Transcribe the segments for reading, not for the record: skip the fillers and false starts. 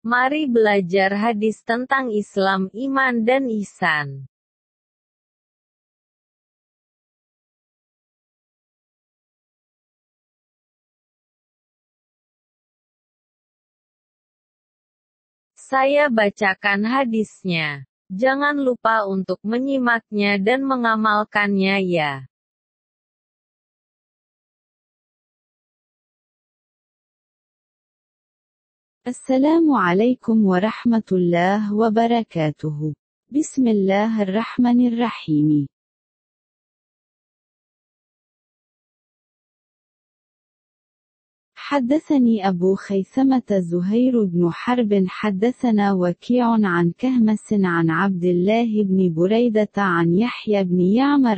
Mari belajar hadis tentang Islam, iman dan ihsan. Saya bacakan hadisnya. Jangan lupa untuk menyimaknya dan mengamalkannya ya. السلام عليكم ورحمة الله وبركاته. بسم الله الرحمن الرحيم. حدثني أبو خيثمة زهير بن حرب حدثنا وكيع عن كهمس عن عبد الله بن بريدة عن يحيى بن يعمر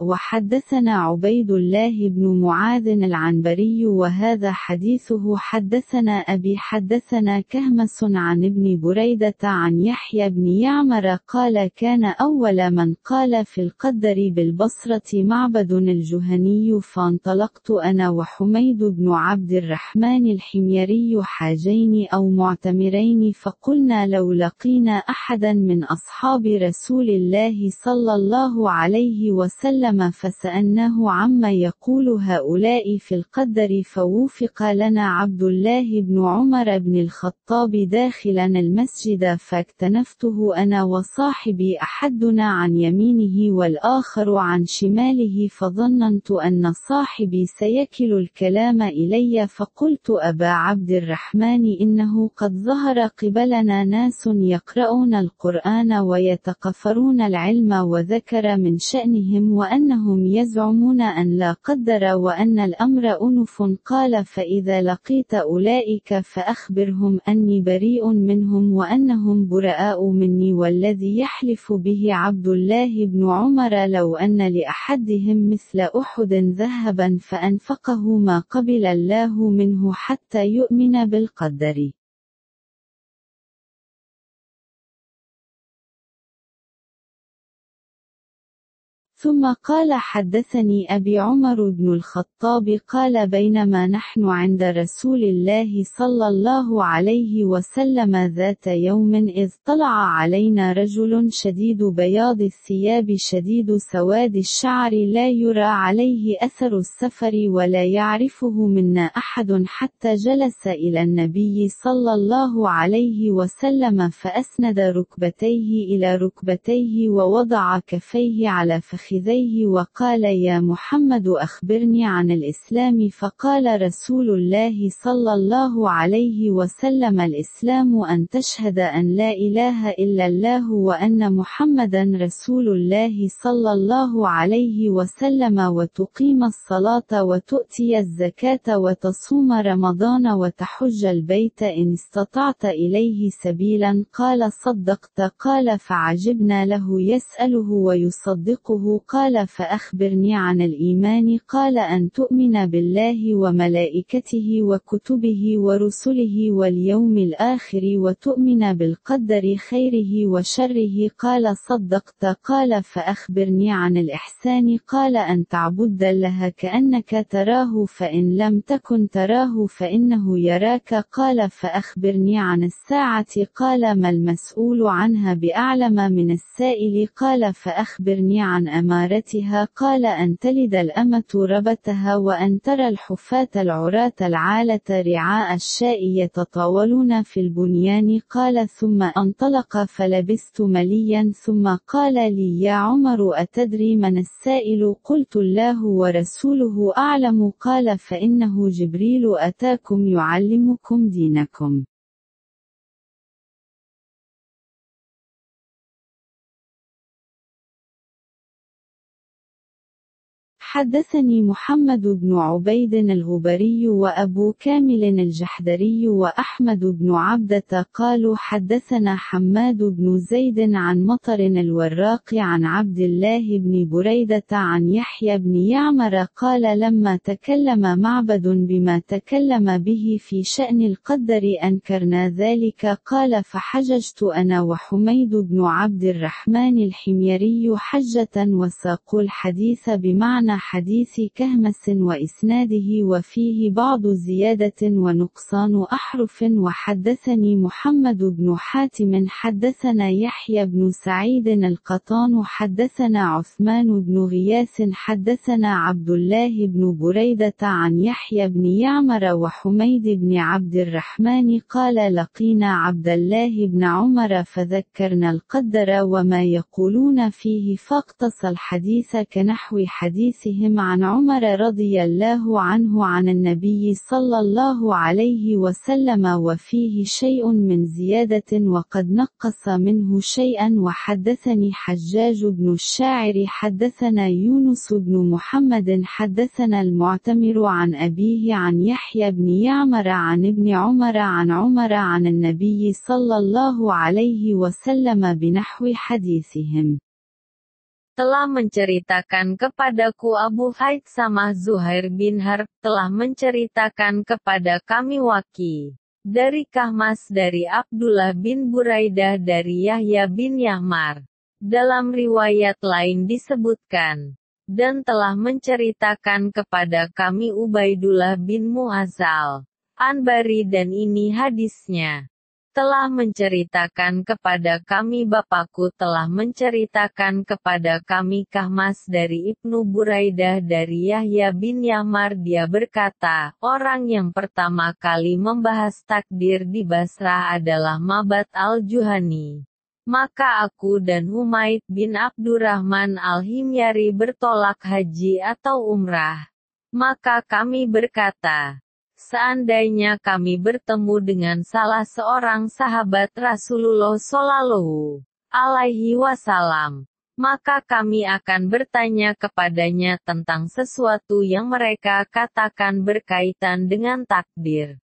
وحدثنا عبيد الله بن معاذ العنبري وهذا حديثه حدثنا أبي حدثنا كهمس عن ابن بريدة عن يحيى بن يعمر قال كان أول من قال في القدر بالبصرة معبد الجهني فانطلقت أنا وحميد بن عبد الرحمن الحميري حاجين أو معتمرين فقلنا لو لقينا أحدا من أصحاب رسول الله صلى الله عليه وسلم فسألناه عما يقول هؤلاء في القدر فوفق لنا عبد الله بن عمر بن الخطاب داخلا المسجد فاكتنفته أنا وصاحبي أحدنا عن يمينه والآخر عن شماله فظننت أن صاحبي سيكل الكلام إلي فقلت أبا عبد الرحمن إنه قد ظهر قبلنا ناس يقرؤون القرآن ويتقفرون العلم وذكر من شأنهم وأنهم يزعمون أن لا قدر وأن الأمر أنف قال فإذا لقيت أولئك فأخبرهم أني بريء منهم وأنهم براء مني والذي يحلف به عبد الله بن عمر لو أن لأحدهم مثل أحد ذهبا فأنفقه ما قبل الله منه حتى يؤمن بالقدر. ثم قال حدثني أبي عمر بن الخطاب قال بينما نحن عند رسول الله صلى الله عليه وسلم ذات يوم إذ طلع علينا رجل شديد بياض الثياب شديد سواد الشعر لا يرى عليه أثر السفر ولا يعرفه منا أحد حتى جلس إلى النبي صلى الله عليه وسلم فأسند ركبتيه إلى ركبتيه ووضع كفيه على فخذيه وقال يا محمد أخبرني عن الإسلام فقال رسول الله صلى الله عليه وسلم الإسلام أن تشهد أن لا إله إلا الله وأن محمدا رسول الله صلى الله عليه وسلم وتقيم الصلاة وتؤتي الزكاة وتصوم رمضان وتحج البيت إن استطعت إليه سبيلا قال صدقت قال فعجبنا له يسأله ويصدقه قال فأخبرني عن الإيمان قال أن تؤمن بالله وملائكته وكتبه ورسله واليوم الآخر وتؤمن بالقدر خيره وشره قال صدقت قال فأخبرني عن الإحسان قال أن تعبد الله كأنك تراه فإن لم تكن تراه فإنه يراك قال فأخبرني عن الساعة قال ما المسؤول عنها بأعلم من السائل قال فأخبرني عن أمارتها قال أن تلد الأمة ربتها وأن ترى الحفاة العراة العالة رعاء الشاء يتطاولون في البنيان قال ثم انطلق فلبثت مليا ثم قال لي يا عمر أتدري من السائل قلت الله ورسوله أعلم قال فإنه جبريل أتاكم يعلمكم دينكم. حدثني محمد بن عبيد الغبري وأبو كامل الجحدري وأحمد بن عبدة قالوا حدثنا حماد بن زيد عن مطر الوراق عن عبد الله بن بريدة عن يحيى بن يعمر قال لما تكلم معبد بما تكلم به في شأن القدر أنكرنا ذلك قال فحججت أنا وحميد بن عبد الرحمن الحميري حجة وساقوا الحديث بمعنى حديث كهمس وإسناده وفيه بعض زيادة ونقصان أحرف. وحدثني محمد بن حاتم حدثنا يحيى بن سعيد القطان حدثنا عثمان بن غياث حدثنا عبد الله بن بريدة عن يحيى بن يعمر وحميد بن عبد الرحمن قال لقينا عبد الله بن عمر فذكرنا القدر وما يقولون فيه فاقتص الحديث كنحو حديثهم عن عمر رضي الله عنه عن النبي صلى الله عليه وسلم وفيه شيء من زيادة وقد نقص منه شيئا. وحدثني حجاج بن الشاعر حدثنا يونس بن محمد حدثنا المعتمر عن أبيه عن يحيى بن يعمر عن ابن عمر عن عمر عن النبي صلى الله عليه وسلم بنحو حديثهم. Telah menceritakan kepadaku Abu Haitsamah Zuhair bin Harb, telah menceritakan kepada kami Waki, dari Kahmas dari Abdullah bin Buraidah dari Yahya bin Ya'mar. Dalam riwayat lain disebutkan, dan telah menceritakan kepada kami Ubaidullah bin Mu'azzal Anbari dan ini hadisnya. Telah menceritakan kepada kami Bapakku telah menceritakan kepada kami Kahmas dari Ibnu Buraidah dari Yahya bin Ya'mar dia berkata, orang yang pertama kali membahas takdir di Basrah adalah Mabat al-Juhani. Maka aku dan Humaid bin Abdurrahman al-Himyari bertolak haji atau umrah. Maka kami berkata, seandainya kami bertemu dengan salah seorang sahabat Rasulullah Shallallahu Alaihi Wasallam, maka kami akan bertanya kepadanya tentang sesuatu yang mereka katakan berkaitan dengan takdir.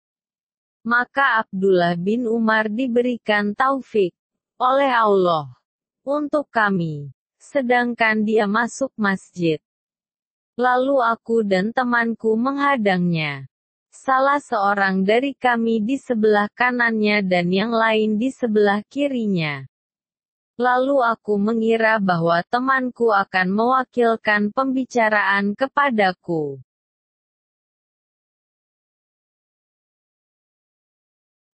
Maka Abdullah bin Umar diberikan taufik oleh Allah untuk kami, sedangkan dia masuk masjid. Lalu aku dan temanku menghadangnya. Salah seorang dari kami di sebelah kanannya dan yang lain di sebelah kirinya. Lalu aku mengira bahwa temanku akan mewakilkan pembicaraan kepadaku.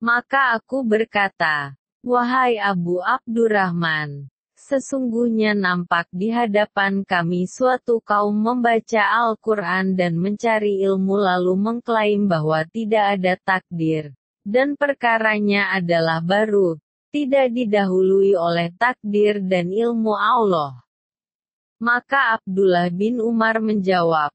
Maka aku berkata, wahai Abu Abdurrahman, sesungguhnya nampak di hadapan kami suatu kaum membaca Al-Quran dan mencari ilmu lalu mengklaim bahwa tidak ada takdir, dan perkaranya adalah baru, tidak didahului oleh takdir dan ilmu Allah. Maka Abdullah bin Umar menjawab,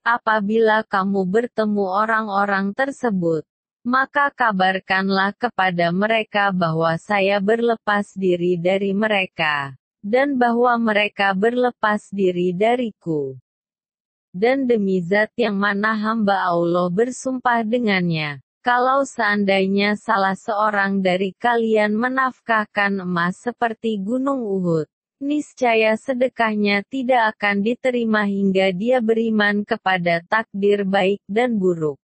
apabila kamu bertemu orang-orang tersebut, maka kabarkanlah kepada mereka bahwa saya berlepas diri dari mereka, dan bahwa mereka berlepas diri dariku. Dan demi zat yang mana hamba Allah bersumpah dengannya, kalau seandainya salah seorang dari kalian menafkahkan emas seperti gunung Uhud, niscaya sedekahnya tidak akan diterima hingga dia beriman kepada takdir baik dan buruk.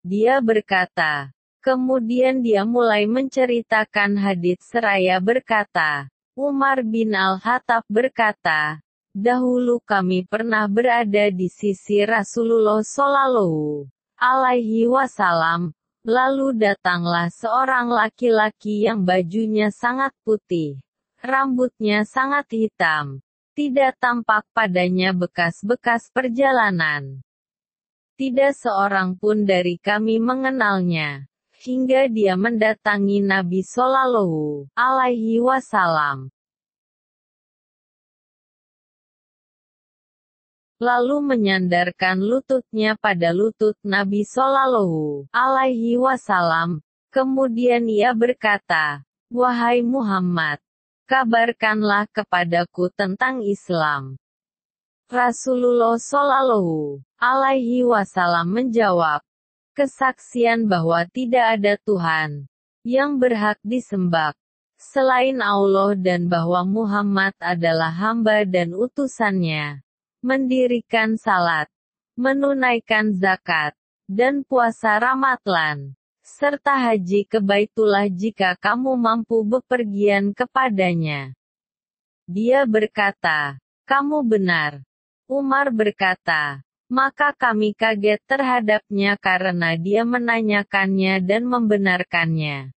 Dia berkata, kemudian dia mulai menceritakan hadits seraya berkata, Umar bin Al-Khattab berkata, dahulu kami pernah berada di sisi Rasulullah Shallallahu Alaihi Wasallam, lalu datanglah seorang laki-laki yang bajunya sangat putih, rambutnya sangat hitam, tidak tampak padanya bekas-bekas perjalanan. Tidak seorang pun dari kami mengenalnya, hingga dia mendatangi Nabi Shallallahu Alaihi Wasallam. Lalu menyandarkan lututnya pada lutut Nabi Shallallahu Alaihi Wasallam. Kemudian ia berkata, wahai Muhammad, kabarkanlah kepadaku tentang Islam. Rasulullah Shallallahu Alaihi Wasallam menjawab, kesaksian bahwa tidak ada Tuhan yang berhak disembah selain Allah dan bahwa Muhammad adalah hamba dan utusannya, mendirikan salat, menunaikan zakat, dan puasa Ramadhan, serta haji ke Baitullah jika kamu mampu bepergian kepadanya. Dia berkata, kamu benar. Umar berkata, maka kami kaget terhadapnya karena dia menanyakannya dan membenarkannya.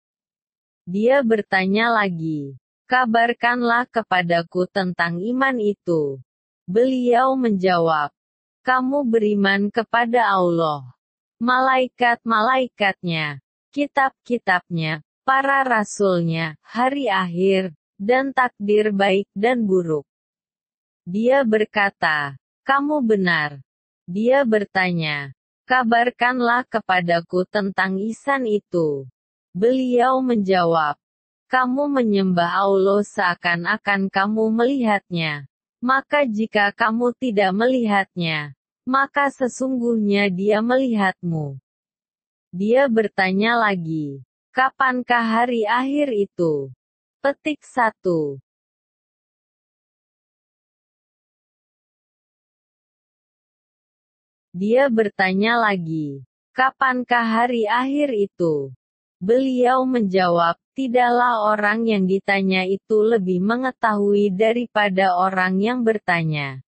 Dia bertanya lagi, kabarkanlah kepadaku tentang iman itu. Beliau menjawab, kamu beriman kepada Allah, malaikat-malaikatnya, kitab-kitabnya, para rasulnya, hari akhir, dan takdir baik dan buruk. Dia berkata, kamu benar. Dia bertanya, kabarkanlah kepadaku tentang ihsan itu. Beliau menjawab, kamu menyembah Allah seakan-akan kamu melihatnya. Maka jika kamu tidak melihatnya, maka sesungguhnya dia melihatmu. Dia bertanya lagi, kapankah hari akhir itu? Petik 1. Dia bertanya lagi, kapankah hari akhir itu? Beliau menjawab, tidaklah orang yang ditanya itu lebih mengetahui daripada orang yang bertanya.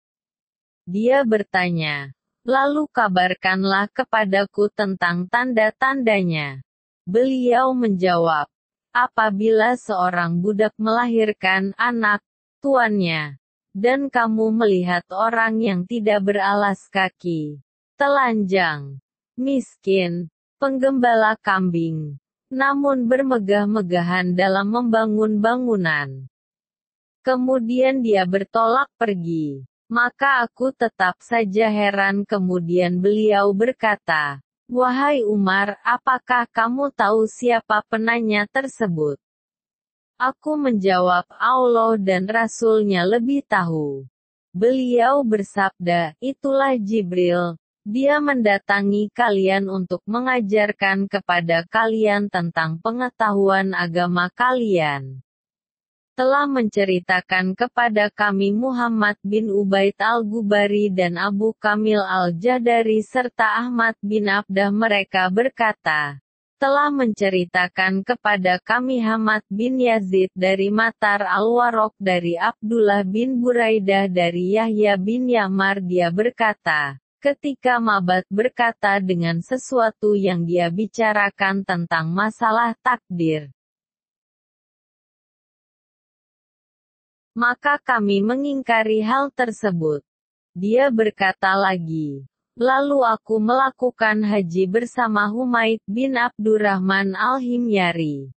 Dia bertanya, lalu kabarkanlah kepadaku tentang tanda-tandanya. Beliau menjawab, apabila seorang budak melahirkan anak tuannya, dan kamu melihat orang yang tidak beralas kaki, telanjang, miskin, penggembala kambing, namun bermegah-megahan dalam membangun bangunan. Kemudian dia bertolak pergi. Maka aku tetap saja heran. Kemudian beliau berkata, wahai Umar, apakah kamu tahu siapa penanya tersebut? Aku menjawab, Allah dan Rasul-Nya lebih tahu. Beliau bersabda, itulah Jibril. Dia mendatangi kalian untuk mengajarkan kepada kalian tentang pengetahuan agama kalian. Telah menceritakan kepada kami Muhammad bin Ubaid al-Gubari dan Abu Kamil al-Jahdari serta Ahmad bin Abdah, mereka berkata, telah menceritakan kepada kami Hamad bin Yazid dari Matar al-Warok dari Abdullah bin Buraidah dari Yahya bin Ya'mar. Dia berkata, ketika Ma'bad berkata dengan sesuatu yang dia bicarakan tentang masalah takdir, maka kami mengingkari hal tersebut. Dia berkata lagi, lalu aku melakukan haji bersama Humaid bin Abdurrahman al-Himyari.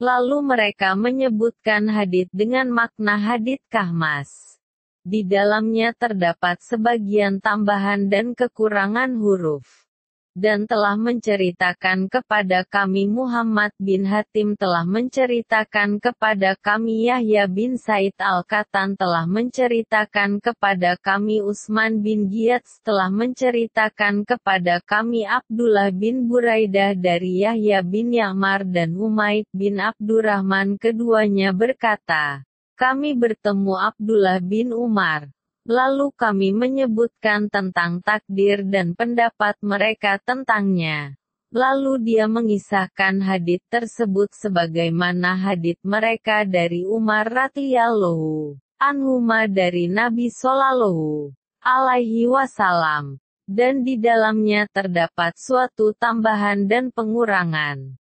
Lalu mereka menyebutkan hadits dengan makna hadits Kahmas. Di dalamnya terdapat sebagian tambahan dan kekurangan huruf. Dan telah menceritakan kepada kami Muhammad bin Hatim, telah menceritakan kepada kami Yahya bin Said al-Qatan, telah menceritakan kepada kami Utsman bin Giyats, telah menceritakan kepada kami Abdullah bin Buraidah dari Yahya bin Ya'mar dan Humaid bin Abdurrahman. Keduanya berkata, kami bertemu Abdullah bin Umar. Lalu kami menyebutkan tentang takdir dan pendapat mereka tentangnya. Lalu dia mengisahkan hadits tersebut sebagaimana hadits mereka dari Umar radhiyallahu anhuma dari Nabi sallallahu alaihi wasallam. Dan di dalamnya terdapat suatu tambahan dan pengurangan.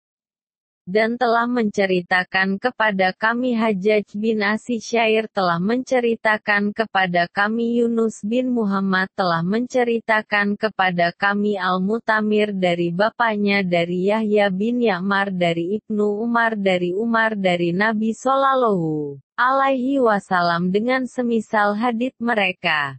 Dan telah menceritakan kepada kami Hajjaj bin Asysyair, telah menceritakan kepada kami Yunus bin Muhammad, telah menceritakan kepada kami Al-Mutamir dari bapaknya dari Yahya bin Ya'mar dari Ibnu Umar dari Nabi sallallahu alaihi wasallam dengan semisal hadits mereka.